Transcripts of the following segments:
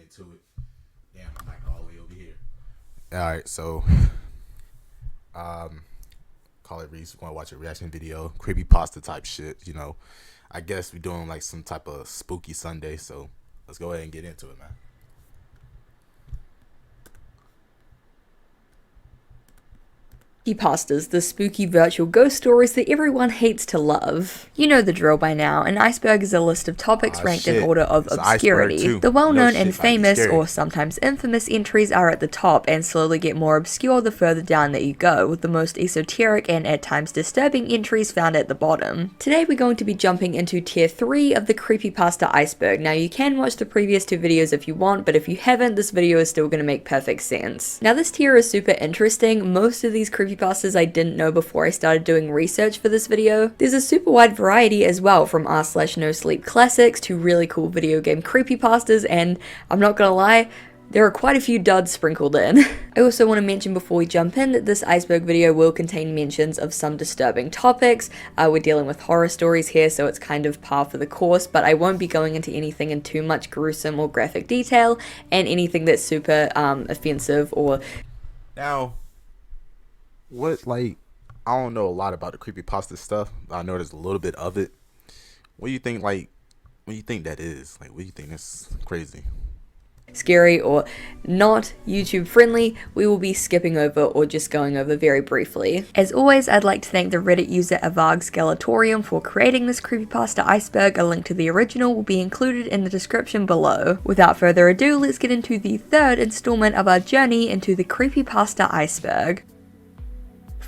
into it. Damn, I'm like all the way over here. Alright, so call it Reese. Want to watch a reaction video, creepy pasta type shit. I guess we're doing like some type of spooky Sunday. So let's go ahead and get into it, man. Creepypastas, the spooky virtual ghost stories that everyone hates to love. You know the drill by now. An iceberg is a list of topics ranked in order of obscurity. The well-known and famous, or sometimes infamous entries are at the top and slowly get more obscure the further down that you go, with the most esoteric and at times disturbing entries found at the bottom. Today we're going to be jumping into tier 3 of the creepypasta iceberg. Now you can watch the previous 2 videos if you want, but if you haven't, this video is still going to make perfect sense. Now this tier is super interesting. Most of these creepypastas I didn't know before I started doing research for this video. There's a super wide variety as well, from r/no sleep classics to really cool video game creepypastas, and I'm not gonna lie, there are quite a few duds sprinkled in. I also want to mention before we jump in that this iceberg video will contain mentions of some disturbing topics. We're dealing with horror stories here, so it's kind of par for the course, but I won't be going into anything in too much gruesome or graphic detail, and anything that's super offensive or... Now, I don't know a lot about the creepypasta stuff. I know there's a little bit of it. What do you think, what do you think that is? What do you think that's crazy? Scary or not YouTube friendly, we will be skipping over or just going over very briefly. As always, I'd like to thank the Reddit user Avag Skeletorium for creating this creepypasta iceberg. A link to the original will be included in the description below. Without further ado, let's get into the third installment of our journey into the creepypasta iceberg.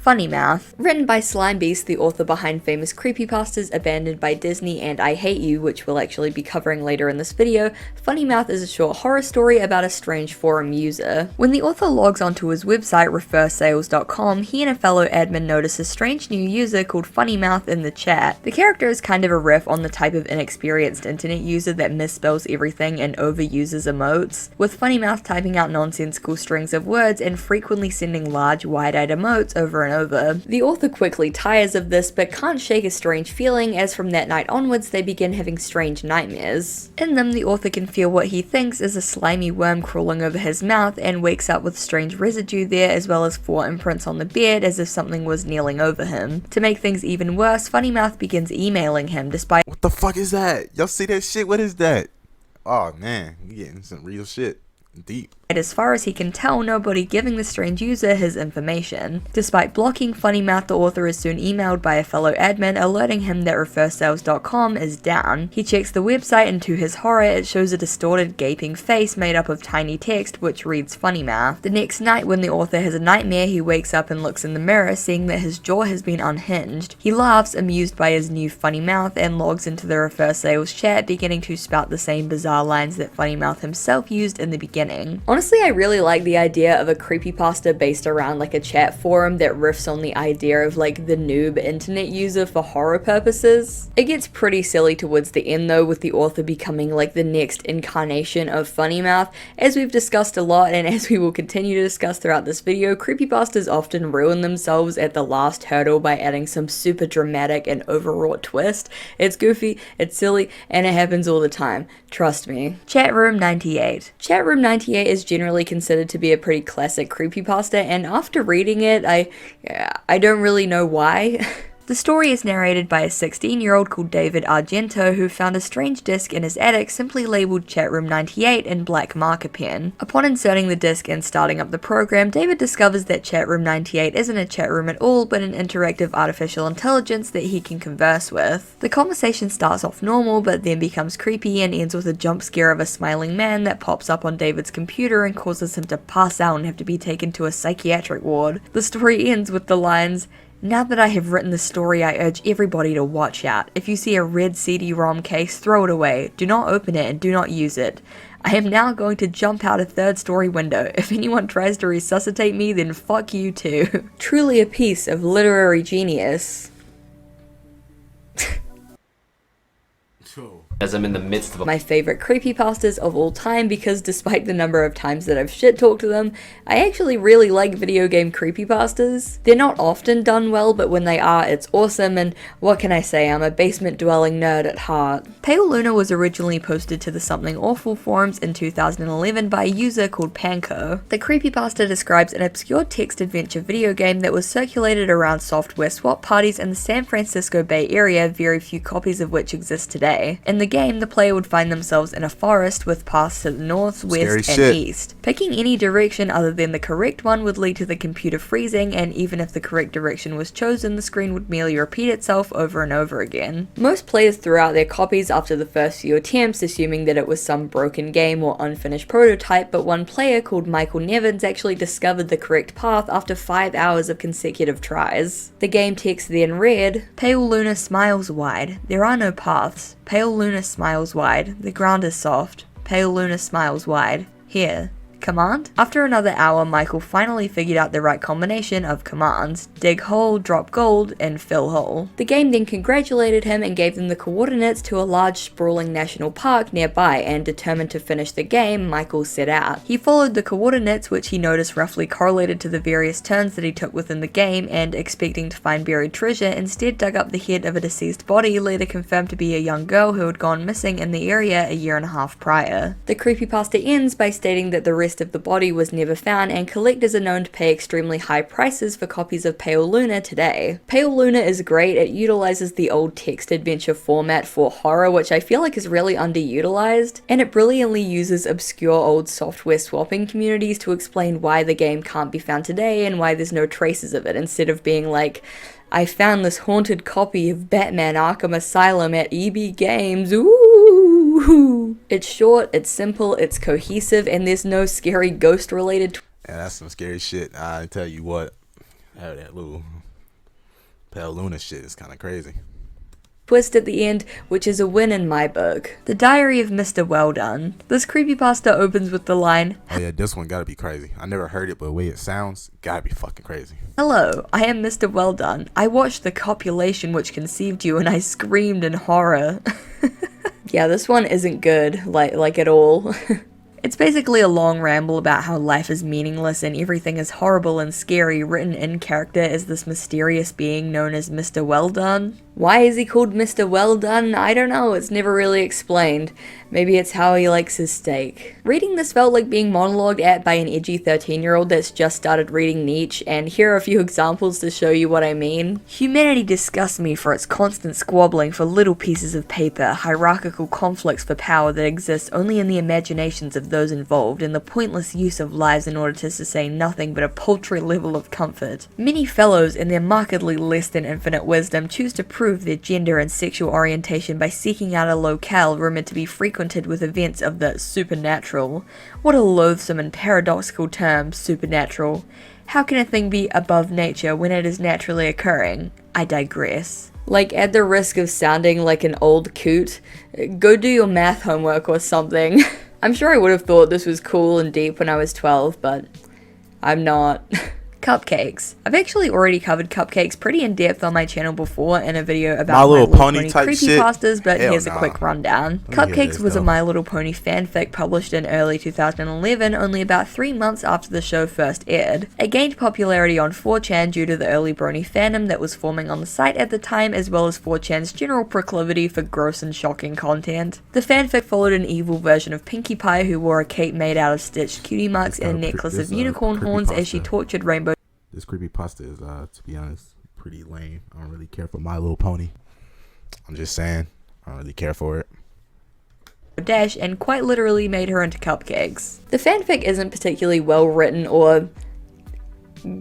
Funnymouth. Written by Slimebeast, the author behind famous creepypastas Abandoned by Disney and I Hate You, which we'll actually be covering later in this video, Funnymouth is a short horror story about a strange forum user. When the author logs onto his website, refersales.com, he and a fellow admin notice a strange new user called Funnymouth in the chat. The character is kind of a riff on the type of inexperienced internet user that misspells everything and overuses emotes, with Funnymouth typing out nonsensical strings of words and frequently sending large, wide-eyed emotes over and over. The author quickly tires of this, but can't shake a strange feeling, as from that night onwards they begin having strange nightmares. In them, the author can feel what he thinks is a slimy worm crawling over his mouth and wakes up with strange residue there, as well as 4 imprints on the bed as if something was kneeling over him. To make things even worse, Funnymouth begins emailing him despite— What the fuck is that? Y'all see that shit? What is that? Oh man, we getting some real shit. Deep. As far as he can tell, nobody giving the strange user his information. Despite blocking Funnymouth, the author is soon emailed by a fellow admin alerting him that refersales.com is down. He checks the website and to his horror it shows a distorted gaping face made up of tiny text which reads Funnymouth. The next night when the author has a nightmare, he wakes up and looks in the mirror, seeing that his jaw has been unhinged. He laughs, amused by his new funny mouth, and logs into the Refersales chat, beginning to spout the same bizarre lines that Funnymouth himself used in the beginning. Honestly, I really like the idea of a creepypasta based around a chat forum that riffs on the idea of the noob internet user for horror purposes. It gets pretty silly towards the end though, with the author becoming the next incarnation of Funnymouth. As we've discussed a lot, and as we will continue to discuss throughout this video, creepypastas often ruin themselves at the last hurdle by adding some super dramatic and overwrought twist. It's goofy, it's silly, and it happens all the time. Trust me. Chatroom 98. Chatroom 98 is generally considered to be a pretty classic creepypasta, and after reading it, I don't really know why. The story is narrated by a 16-year-old called David Argento who found a strange disc in his attic simply labeled Chatroom 98 in black marker pen. Upon inserting the disc and starting up the program, David discovers that Chatroom 98 isn't a chat room at all, but an interactive artificial intelligence that he can converse with. The conversation starts off normal, but then becomes creepy and ends with a jump scare of a smiling man that pops up on David's computer and causes him to pass out and have to be taken to a psychiatric ward. The story ends with the lines, "Now that I have written the story, I urge everybody to watch out. If you see a red CD-ROM case, throw it away. Do not open it and do not use it. I am now going to jump out a 3rd-story window. If anyone tries to resuscitate me, then fuck you too." Truly a piece of literary genius. So, as I'm in the midst of a my favorite creepypastas of all time because despite the number of times that I've shit talked to them, I actually really like video game creepypastas. They're not often done well, but when they are, it's awesome, and what can I say, I'm a basement-dwelling nerd at heart. Pale Luna was originally posted to the Something Awful forums in 2011 by a user called Panko. The creepypasta describes an obscure text-adventure video game that was circulated around software swap parties in the San Francisco Bay Area, very few copies of which exist today. In the game, the player would find themselves in a forest with paths to the north, west, and east. Picking any direction other than the correct one would lead to the computer freezing, and even if the correct direction was chosen, the screen would merely repeat itself over and over again. Most players threw out their copies after the first few attempts, assuming that it was some broken game or unfinished prototype, but one player called Michael Nevins actually discovered the correct path after 5 hours of consecutive tries. The game text then read, "Pale Luna smiles wide. There are no paths. Pale Luna smiles wide. The ground is soft. Pale Luna smiles wide. Here. Command?" After another hour, Michael finally figured out the right combination of commands: dig hole, drop gold, and fill hole. The game then congratulated him and gave them the coordinates to a large sprawling national park nearby, and determined to finish the game, Michael set out. He followed the coordinates, which he noticed roughly correlated to the various turns that he took within the game, and expecting to find buried treasure, instead dug up the head of a deceased body, later confirmed to be a young girl who had gone missing in the area a year and a half prior. The creepypasta ends by stating that the rest of the body was never found, and collectors are known to pay extremely high prices for copies of Pale Luna today. Pale Luna is great. It utilizes the old text adventure format for horror, which I feel like is really underutilized, and it brilliantly uses obscure old software swapping communities to explain why the game can't be found today and why there's no traces of it, instead of being like, "I found this haunted copy of Batman Arkham Asylum at EB Games, ooh." It's short, it's simple, it's cohesive, and there's no scary ghost-related Yeah, that's some scary shit. I tell you what, that little Pale Luna shit is kind of crazy. twist at the end, which is a win in my book. The Diary of Mr. Welldone. This creepypasta opens with the line, Oh yeah, this one gotta be crazy. I never heard it, but the way it sounds, gotta be fucking crazy. "Hello, I am Mr. Welldone. I watched the copulation which conceived you and I screamed in horror." Yeah, this one isn't good, like at all. It's basically a long ramble about how life is meaningless and everything is horrible and scary, written in character as this mysterious being known as Mr. Welldone. Why is he called Mr. Welldone? I don't know, it's never really explained. Maybe it's how he likes his steak. Reading this felt like being monologued at by an edgy 13-year-old that's just started reading Nietzsche, and here are a few examples to show you what I mean. "Humanity disgusts me for its constant squabbling for little pieces of paper, hierarchical conflicts for power that exist only in the imaginations of those involved, and the pointless use of lives in order to sustain nothing but a paltry level of comfort. Many fellows, in their markedly less than infinite wisdom, choose to prove their gender and sexual orientation by seeking out a locale rumored to be frequented with events of the supernatural. What a loathsome and paradoxical term, supernatural. How can a thing be above nature when it is naturally occurring? I digress." Like, at the risk of sounding like an old coot, go do your math homework or something. I'm sure I would have thought this was cool and deep when I was 12, but I'm not. Cupcakes. I've actually already covered cupcakes pretty in depth on my channel before in a video about My Little Pony type shit? creepypastas, but Hell here's a nah. quick rundown. Let me hear Cupcakes this, was a though. My Little Pony fanfic published in early 2011, only about 3 months after the show first aired. It gained popularity on 4chan due to the early brony fandom that was forming on the site at the time, as well as 4chan's general proclivity for gross and shocking content. The fanfic followed an evil version of Pinkie Pie who wore a cape made out of stitched cutie marks and a necklace of unicorn horns as she creepypasta. tortured Rainbow This creepypasta is, to be honest, pretty lame. I don't really care for My Little Pony. I'm just saying, I don't really care for it. Dash and quite literally made her into cupcakes. The fanfic isn't particularly well written or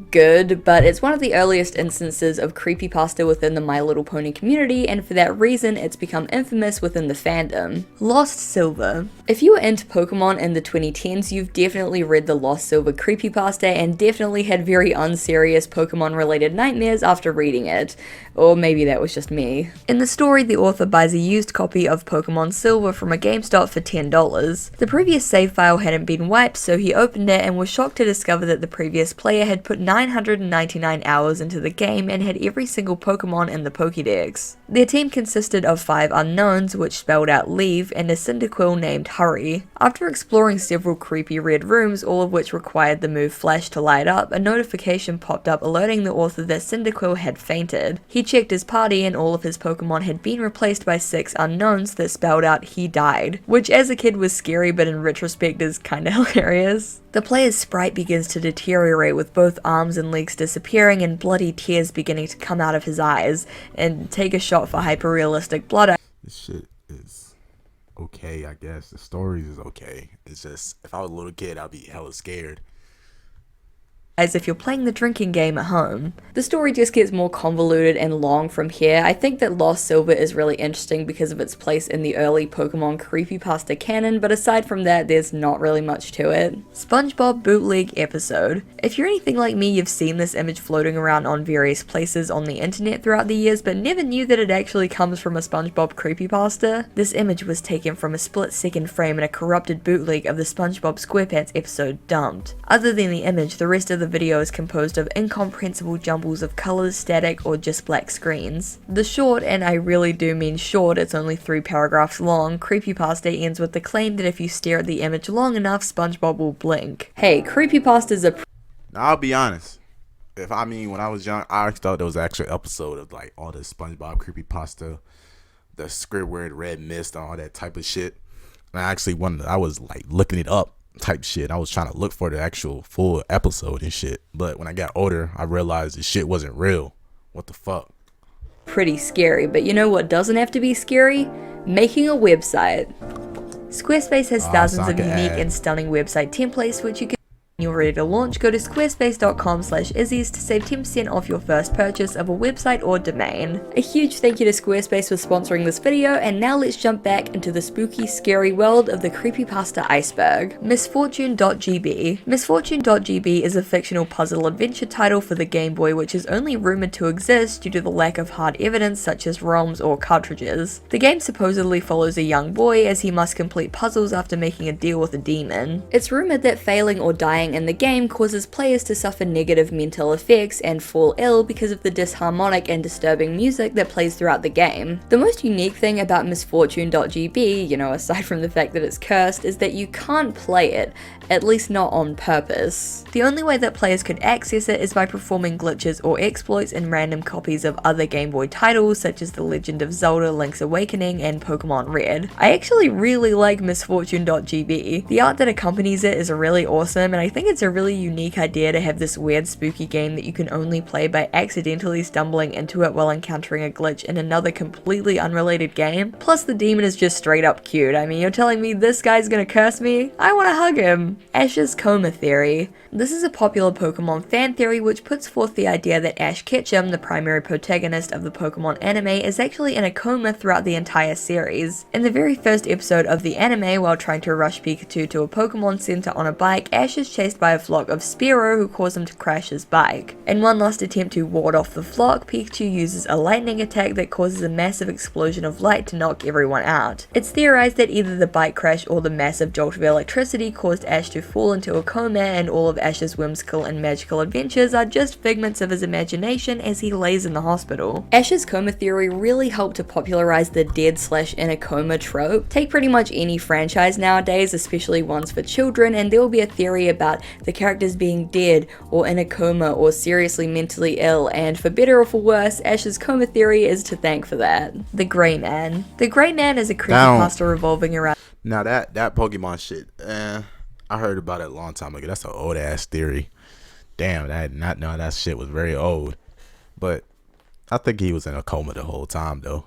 good, but it's one of the earliest instances of creepypasta within the My Little Pony community, and for that reason it's become infamous within the fandom. Lost Silver. If you were into Pokemon in the 2010s, you've definitely read the Lost Silver creepypasta and definitely had very unserious Pokemon related nightmares after reading it. Or maybe that was just me. In the story, the author buys a used copy of Pokemon Silver from a GameStop for $10. The previous save file hadn't been wiped, so he opened it and was shocked to discover that the previous player had put 999 hours into the game and had every single Pokemon in the Pokédex. Their team consisted of 5 unknowns, which spelled out leave, and a Cyndaquil named Hurry. After exploring several creepy red rooms, all of which required the move Flash to light up, a notification popped up alerting the author that Cyndaquil had fainted. He checked his party and all of his Pokemon had been replaced by 6 unknowns that spelled out he died, which as a kid was scary but in retrospect is kinda hilarious. The player's sprite begins to deteriorate with both arms and legs disappearing and bloody tears beginning to come out of his eyes, and take a shot for hyper-realistic blood. This shit is okay, I guess. The stories is okay. It's just, if I was a little kid, I'd be hella scared. As if you're playing the drinking game at home. The story just gets more convoluted and long from here. I think that Lost Silver is really interesting because of its place in the early Pokemon creepypasta canon, but aside from that, there's not really much to it. SpongeBob bootleg episode. If you're anything like me, you've seen this image floating around on various places on the internet throughout the years, but never knew that it actually comes from a SpongeBob creepypasta. This image was taken from a split-second frame in a corrupted bootleg of the SpongeBob SquarePants episode Dumped. Other than the image, the rest of the video is composed of incomprehensible jumbles of colors, static, or just black screens. The short, and I really do mean short, it's only 3 paragraphs long, creepypasta ends with the claim that if you stare at the image long enough, SpongeBob will blink. Hey, creepypastas are Now, I'll be honest. When I was young, I thought there was an actual episode of like all the SpongeBob creepypasta, the Squidward, Red Mist, and all that type of shit. And I was like looking it up type shit. I was trying to look for the actual full episode and shit. But when I got older, I realized this shit wasn't real. What the fuck? pretty scary, but you know what doesn't have to be scary? Making a website. Squarespace has thousands of unique and stunning website templates which you can when you're ready to launch. Go to squarespace.com/izzies to save 10% off your first purchase of a website or domain. A huge thank you to Squarespace for sponsoring this video, and now let's jump back into the spooky, scary world of the creepypasta iceberg. Misfortune.gb. Misfortune.gb is a fictional puzzle adventure title for the Game Boy which is only rumored to exist due to the lack of hard evidence such as ROMs or cartridges. The game supposedly follows a young boy as he must complete puzzles after making a deal with a demon. It's rumored that failing or dying in the game causes players to suffer negative mental effects and fall ill because of the disharmonic and disturbing music that plays throughout the game. The most unique thing about Misfortune.gb, you know, aside from the fact that it's cursed, is that you can't play it, at least not on purpose. The only way that players could access it is by performing glitches or exploits in random copies of other Game Boy titles such as The Legend of Zelda: Link's Awakening and Pokemon Red. I actually really like Misfortune.gb. The art that accompanies it is really awesome, and I think it's a really unique idea to have this weird spooky game that you can only play by accidentally stumbling into it while encountering a glitch in another completely unrelated game. Plus the demon is just straight up cute. I mean, you're telling me this guy's gonna curse me? I wanna hug him. Ash's Coma Theory. This is a popular Pokemon fan theory which puts forth the idea that Ash Ketchum, the primary protagonist of the Pokemon anime, is actually in a coma throughout the entire series. In the very first episode of the anime, while trying to rush Pikachu to a Pokemon Center on a bike, Ash is chased by a flock of Spearow who cause him to crash his bike. In one last attempt to ward off the flock, Pikachu uses a lightning attack that causes a massive explosion of light to knock everyone out. It's theorized that either the bike crash or the massive jolt of electricity caused Ash to fall into a coma, and all of Ash's whimsical and magical adventures are just figments of his imagination as he lays in the hospital. Ash's Coma Theory really helped to popularize the dead/in a coma trope. Take pretty much any franchise nowadays, especially ones for children, and there will be a theory about the characters being dead or in a coma or seriously mentally ill, and for better or for worse, Ash's Coma Theory is to thank for that. The Grey Man. The Grey Man is a creepypasta revolving around. Now that Pokemon shit, I heard about it a long time ago. That's an old ass theory. Damn, I did not know that shit was very old. But I think he was in a coma the whole time though.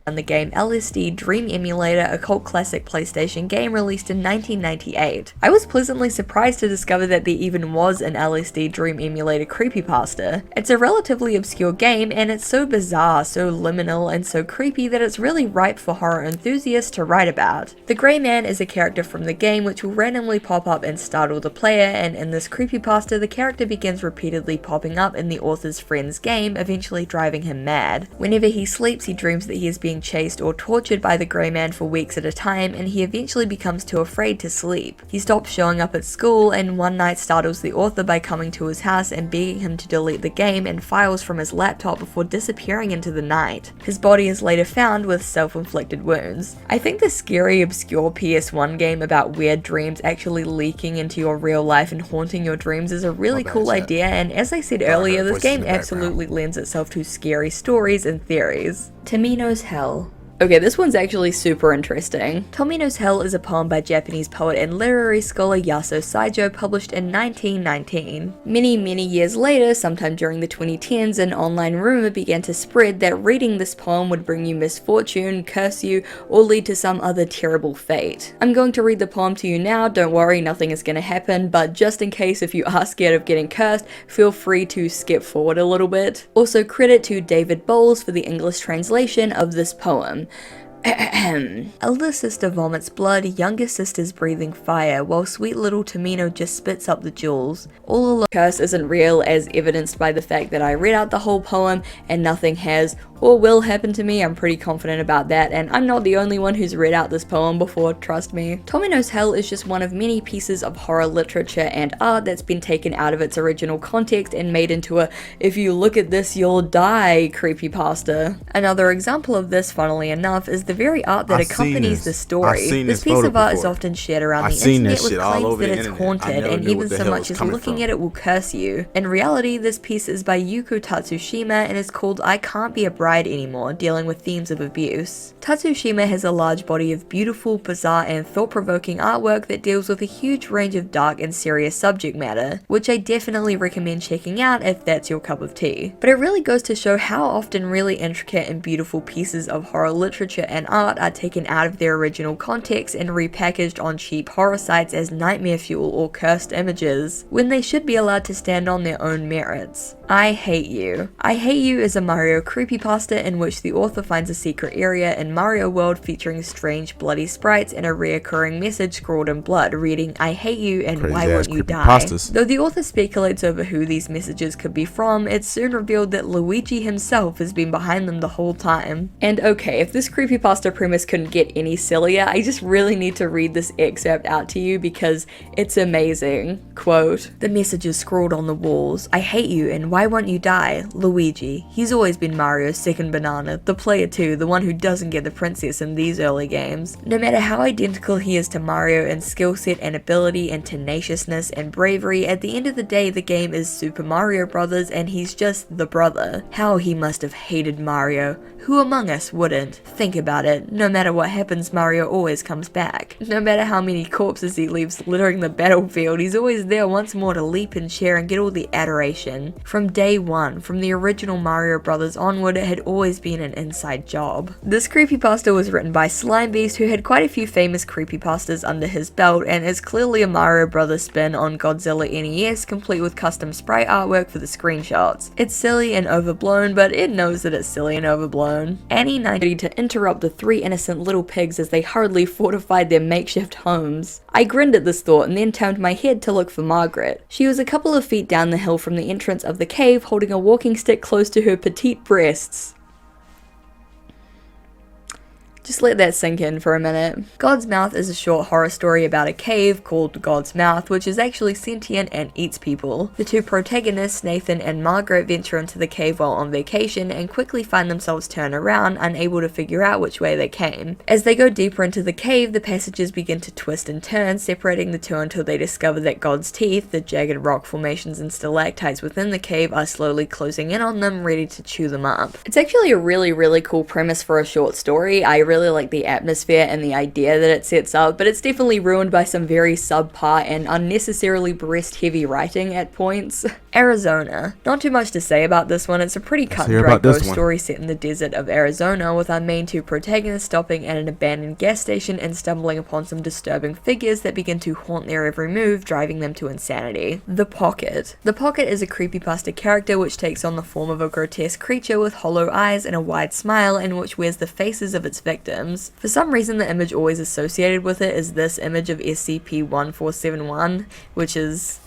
And the game LSD Dream Emulator, a cult classic PlayStation game released in 1998. I was pleasantly surprised to discover that there even was an LSD Dream Emulator creepypasta. It's a relatively obscure game, and it's so bizarre, so liminal, and so creepy that it's really ripe for horror enthusiasts to write about. The Grey Man is a character from the game which will randomly pop up and startle the player, and in this creepypasta the character begins repeatedly popping up in the author's friend's game, eventually driving him mad. Whenever he sleeps, he dreams that he is being being chased or tortured by the Grey Man for weeks at a time, and he eventually becomes too afraid to sleep. He stops showing up at school, and one night startles the author by coming to his house and begging him to delete the game and files from his laptop before disappearing into the night. His body is later found with self-inflicted wounds. I think the scary, obscure PS1 game about weird dreams actually leaking into your real life and haunting your dreams is a really cool idea, and as I said earlier, this game absolutely lends itself to scary stories and theories. Tomino's Hell. Okay, this one's actually super interesting. Tomino's Hell is a poem by Japanese poet and literary scholar Yasuo Saijo, published in 1919. Many years later, sometime during the 2010s, an online rumor began to spread that reading this poem would bring you misfortune, curse you, or lead to some other terrible fate. I'm going to read the poem to you now, don't worry, nothing is gonna happen, but just in case if you are scared of getting cursed, feel free to skip forward a little bit. Also, credit to David Bowles for the English translation of this poem. Elder sister vomits blood, younger sister's breathing fire, while sweet little Tomino just spits up the jewels. All along, curse isn't real, as evidenced by the fact that I read out the whole poem and nothing has or will happen to me. I'm pretty confident about that, and I'm not the only one who's read out this poem before, trust me. Tomino's Hell is just one of many pieces of horror literature and art that's been taken out of its original context and made into a "if you look at this you'll die" creepypasta. Another example of this, funnily enough, is the very art that accompanies the story. This piece of art is often shared around the internet with claims that it's haunted, and even so much as looking at it will curse you. In reality, this piece is by Yuko Tatsushima and is called I Can't Be a Bride Anymore, dealing with themes of abuse. Tatsushima has a large body of beautiful, bizarre, and thought-provoking artwork that deals with a huge range of dark and serious subject matter, which I definitely recommend checking out if that's your cup of tea. But it really goes to show how often really intricate and beautiful pieces of horror literature and art are taken out of their original context and repackaged on cheap horror sites as nightmare fuel or cursed images, when they should be allowed to stand on their own merits. I Hate You. I Hate You is a Mario creepypasta in which the author finds a secret area in Mario World featuring strange bloody sprites and a reoccurring message scrawled in blood reading I hate you and why won't you die. Though the author speculates over who these messages could be from, it's soon revealed that Luigi himself has been behind them the whole time. And okay, if this creepypasta premise couldn't get any sillier, I just really need to read this excerpt out to you because it's amazing. Quote, "The messages scrawled on the walls, I hate you and why won't you die? Luigi. He's always been Mario's second banana, the player too, the one who doesn't get the princess in these early games. No matter how identical he is to Mario in skill set and ability and tenaciousness and bravery, at the end of the day the game is Super Mario Bros. And he's just the brother. How he must have hated Mario. Who among us wouldn't? Think about it. No matter what happens, Mario always comes back. No matter how many corpses he leaves littering the battlefield, he's always there once more to leap and share and get all the adoration. From day one, from the original Mario Bros. Onward, it had always been an inside job." This creepypasta was written by Slimebeast, who had quite a few famous creepypastas under his belt, and is clearly a Mario Bros. Spin on Godzilla NES, complete with custom sprite artwork for the screenshots. It's silly and overblown, but it knows that it's silly and overblown. Annie 90 to interrupt the three innocent little pigs as they hurriedly fortified their makeshift homes. I grinned at this thought and then turned my head to look for Margaret. She was a couple of feet down the hill from the entrance of the cave, holding a walking stick close to her petite breasts. Just let that sink in for a minute. God's Mouth is a short horror story about a cave called God's Mouth, which is actually sentient and eats people. The two protagonists, Nathan and Margaret, venture into the cave while on vacation and quickly find themselves turned around, unable to figure out which way they came. As they go deeper into the cave, the passages begin to twist and turn, separating the two until they discover that God's teeth, the jagged rock formations and stalactites within the cave, are slowly closing in on them, ready to chew them up. It's actually a really cool premise for a short story. I really like the atmosphere and the idea that it sets up, but it's definitely ruined by some very subpar and unnecessarily breast-heavy writing at points. Arizona. Not too much to say about this one. It's a pretty cut and dry ghost story set in the desert of Arizona, with our main two protagonists stopping at an abandoned gas station and stumbling upon some disturbing figures that begin to haunt their every move, driving them to insanity. The Pocket. The Pocket is a creepypasta character which takes on the form of a grotesque creature with hollow eyes and a wide smile, and which wears the faces of its victims. For some reason, the image always associated with it is this image of SCP-1471, which is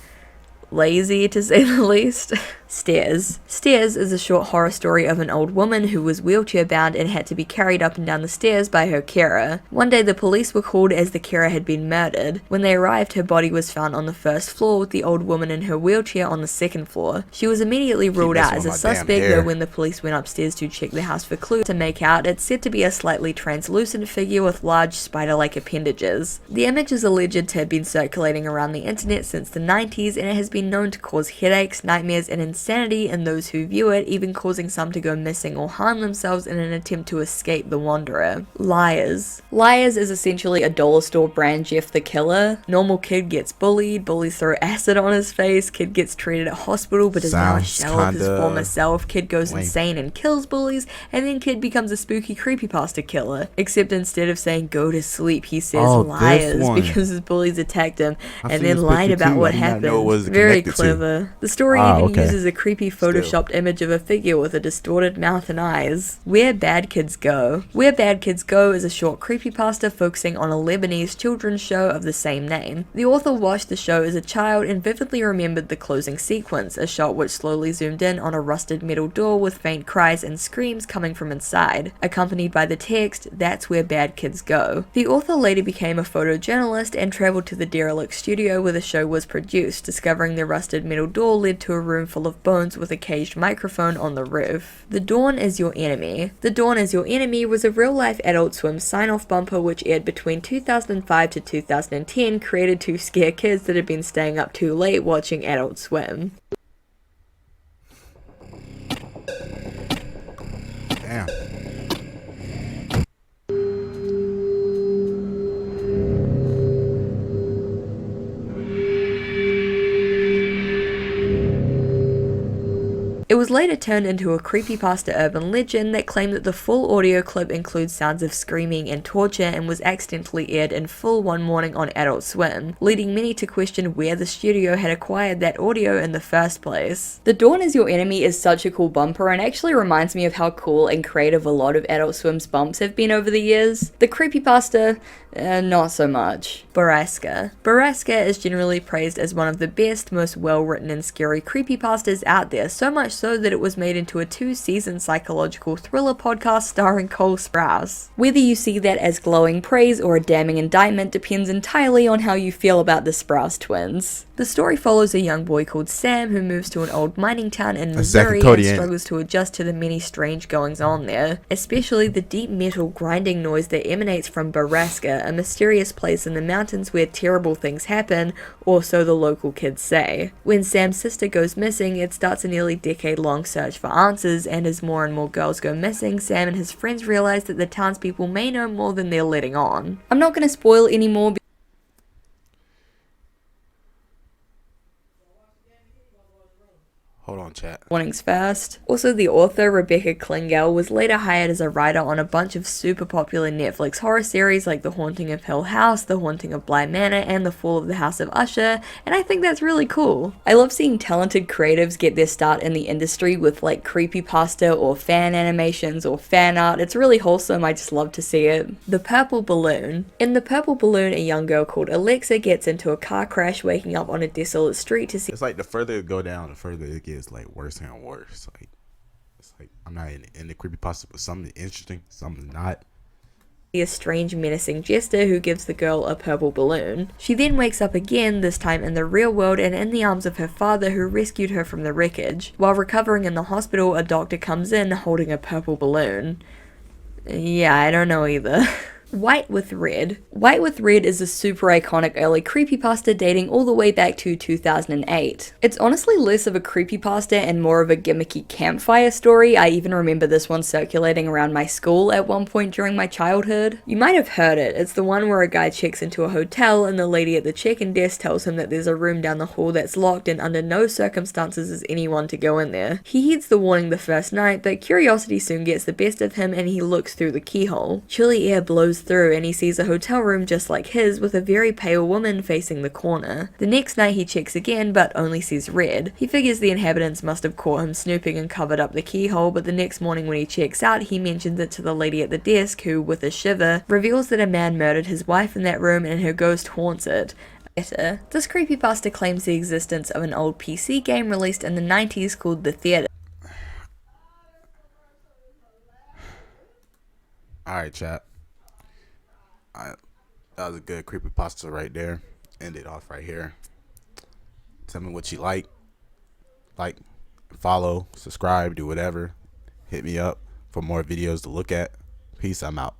lazy to say the least. Stairs. Stairs is a short horror story of an old woman who was wheelchair bound and had to be carried up and down the stairs by her carer. One day the police were called as the carer had been murdered. When they arrived, her body was found on the first floor with the old woman in her wheelchair on the second floor. She was immediately ruled out as a suspect, though when the police went upstairs to check the house for clues to make out, it's said to be a slightly translucent figure with large spider-like appendages. The image is alleged to have been circulating around the internet since the 90s, and it has been known to cause headaches, nightmares, and insanity in those who view it, even causing some to go missing or harm themselves in an attempt to escape the wanderer. Liars. Liars is essentially a dollar store brand Jeff the Killer. Normal kid gets bullied, bullies throw acid on his face, kid gets treated at hospital but is now a shell of his former self, kid goes insane and kills bullies, and then kid becomes a spooky creepypasta killer. Except instead of saying go to sleep, he says liars because his bullies attacked him and then lied about what happened. Very clever. The story even uses a creepy photoshopped image of a figure with a distorted mouth and eyes. Where Bad Kids Go. Where Bad Kids Go is a short creepypasta focusing on a Lebanese children's show of the same name. The author watched the show as a child and vividly remembered the closing sequence, a shot which slowly zoomed in on a rusted metal door with faint cries and screams coming from inside, accompanied by the text, "That's where bad kids go." The author later became a photojournalist and travelled to the derelict studio where the show was produced. Discovering the rusted metal door led to a room full of bones with a caged microphone on the roof. The Dawn is Your Enemy. The Dawn is Your Enemy was a real-life Adult Swim sign-off bumper which aired between 2005 to 2010, created to scare kids that had been staying up too late watching Adult Swim. Damn. It was later turned into a creepypasta urban legend that claimed that the full audio clip includes sounds of screaming and torture and was accidentally aired in full one morning on Adult Swim, leading many to question where the studio had acquired that audio in the first place. The Dawn is Your Enemy is such a cool bumper and actually reminds me of how cool and creative a lot of Adult Swim's bumps have been over the years. The creepypasta, not so much. Borrasca. Borrasca is generally praised as one of the best, most well-written and scary creepypastas out there, so much so that it was made into a 2-season psychological thriller podcast starring Cole Sprouse. Whether you see that as glowing praise or a damning indictment depends entirely on how you feel about the Sprouse twins. The story follows a young boy called Sam who moves to an old mining town in Missouri and struggles to adjust to the many strange goings-on there, especially the deep metal grinding noise that emanates from Borrasca, a mysterious place in the mountains where terrible things happen, or so the local kids say. When Sam's sister goes missing, it starts a nearly decade-long search for answers, and as more and more girls go missing, Sam and his friends realize that the townspeople may know more than they're letting on. I'm not going to spoil any more. Hold on, chat. Warnings first. Also, the author, Rebecca Klingel, was later hired as a writer on a bunch of super popular Netflix horror series like The Haunting of Hill House, The Haunting of Bly Manor, and The Fall of the House of Usher, and I think that's really cool. I love seeing talented creatives get their start in the industry with like creepypasta or fan animations or fan art. It's really wholesome, I just love to see it. The Purple Balloon. In The Purple Balloon, a young girl called Alexa gets into a car crash, waking up on a desolate street to see— It's like the further it go down, the further it gets like worse and worse. Like it's like I'm not in the creepypasta, but something interesting, something not. A strange menacing jester who gives the girl a purple balloon. She then wakes up again, this time in the real world and in the arms of her father who rescued her from the wreckage. While recovering in the hospital, a doctor comes in holding a purple balloon. Yeah, I don't know either. White with Red. White with Red is a super iconic early creepypasta dating all the way back to 2008. It's honestly less of a creepypasta and more of a gimmicky campfire story. I even remember this one circulating around my school at one point during my childhood. You might have heard it. It's the one where a guy checks into a hotel and the lady at the check-in desk tells him that there's a room down the hall that's locked and under no circumstances is anyone to go in there. He heeds the warning the first night, but curiosity soon gets the best of him and he looks through the keyhole. Chilly air blows through and he sees a hotel room just like his with a very pale woman facing the corner. The next night he checks again but only sees red. He figures the inhabitants must have caught him snooping and covered up the keyhole, but the next morning when he checks out he mentions it to the lady at the desk who, with a shiver, reveals that a man murdered his wife in that room and her ghost haunts it. This creepypasta claims the existence of an old PC game released in the 90s called The Theater. Alright, chat. That was a good creepypasta right there. End it off right here. Tell me what you like, follow, subscribe, do whatever. Hit me up for more videos to look at. Peace, I'm out.